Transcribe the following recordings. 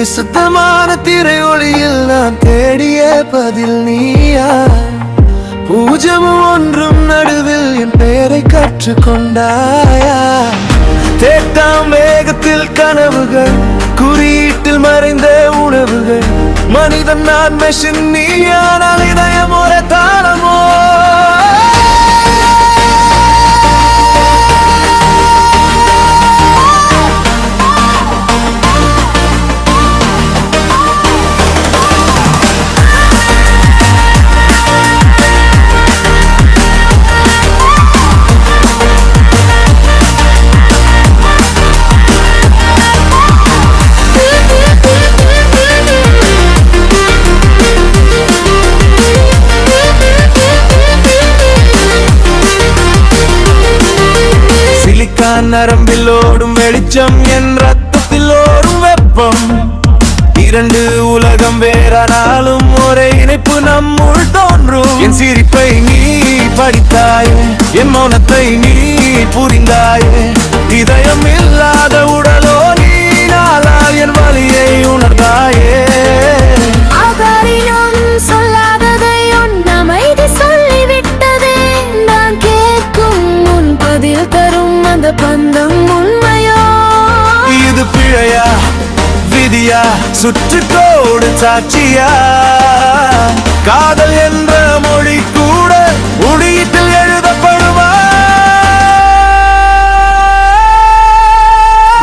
நிசத்தமான திரை ஒளியில் நான் தேடிய பதில் நீயா? பூஜமும் ஒன்றும் நடுவில் என் பெயரை கற்றுக்கொண்டாயா? தேட்டாம் வேகத்தில் கனவுகள், குறியீட்டில் மறைந்த உணவுகள். மனிதன் நான் மெஷின், நீயானால் இதயம் ஒரு தாளமோ? நரம்பில் ஓடும் வெளிச்சம், என் ரத்தத்தில் ஓடும் வெப்பம். இரண்டு உலகம் வேறானாலும் ஒரே இணைப்பு நம்முள் தோன்றும். என் சிரிப்பை நீ படித்தாயே, என் மௌனத்தை நீ புரிந்தாயே. இதயம் இல்லாத உடலோ நீ, நாளால் என் வலியை உணர்ந்தாயே. சொல்லாததை உன் அமைதி சொல்லிவிட்டதே. நான் கேட்கும் முன் பதில் தரும் அந்த பந்தம் உண்மையோ? இது பிழையா, விதியா, சுற்றுக்கோடு சாட்சியா? காதல் என்ற மொழி கூட உடியில் எழுதப்படுமா?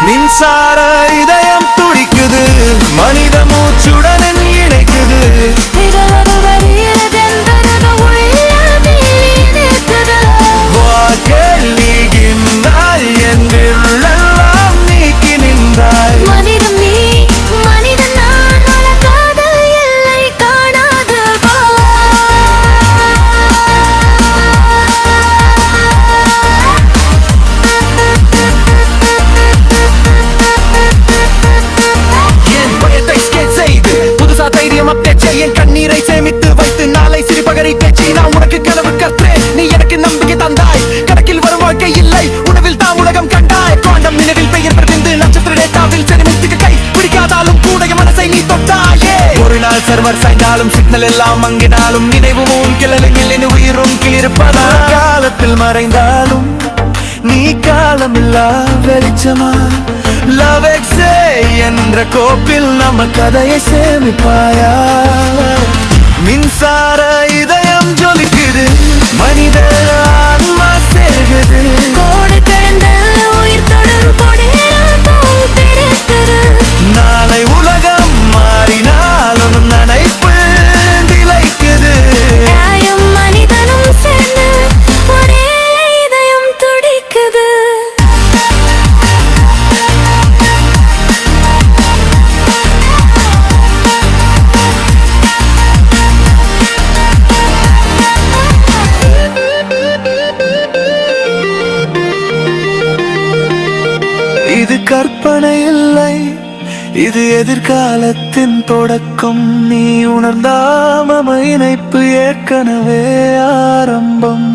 மின்சார இதயம் துடிக்குது, மனித மூச்சுடன் இணைக்குது. என் கண்ணீரை சேமித்து வைத்து நாளை சிரிப்பகரை பேச்சு நான் உனக்கு கனவு கற்றேன். நீ எனக்கு நம்பிக்கை தந்தாய். கணக்கில் வரும் வாழ்க்கை இல்லை, உணவில் தான் உலகம் கண்டாய். குவாண்டம் நினைவில் பெயர் பிரதிந்து நட்சத்திர டேட்டாவில் செரிமித்துக்கு கை பிடிக்காதாலும் கூட என் மனசை நீ தொட்டாயே. ஒரு நாள் சர்வர் சாய்ந்தாலும் சிக்னல் எல்லாம் மங்கினாலும் நினைவும் கிளலையில் என் உயிரும் கிளிருப்பதா? காலத்தில் மறைந்தாலும் நீ காலமில்லா வெளிச்சமா? லவ் எக்ஸே என்ற கோப்பில் நம்ம கதையை சேமிப்பாயா? மின்சார இதயம் ஜொலிக்குது, மனித ஆன்மா சேர்குது. கோடு கடந்த உயிர் தொடரும் கொடியேறும் போல் தெரிகிறது. நாளை உலகம் மாறினாலும் நினைப்பு நிலைக்குது. நியாயம் மனிதனும் சேர்ந்து ஒரே இதயம் துடிக்குது. இது கற்பனை இல்லை, இது எதிர்காலத்தின் தொடக்கம். நீ உணர்ந்தாம இணைப்பு ஏற்கனவே ஆரம்பம்.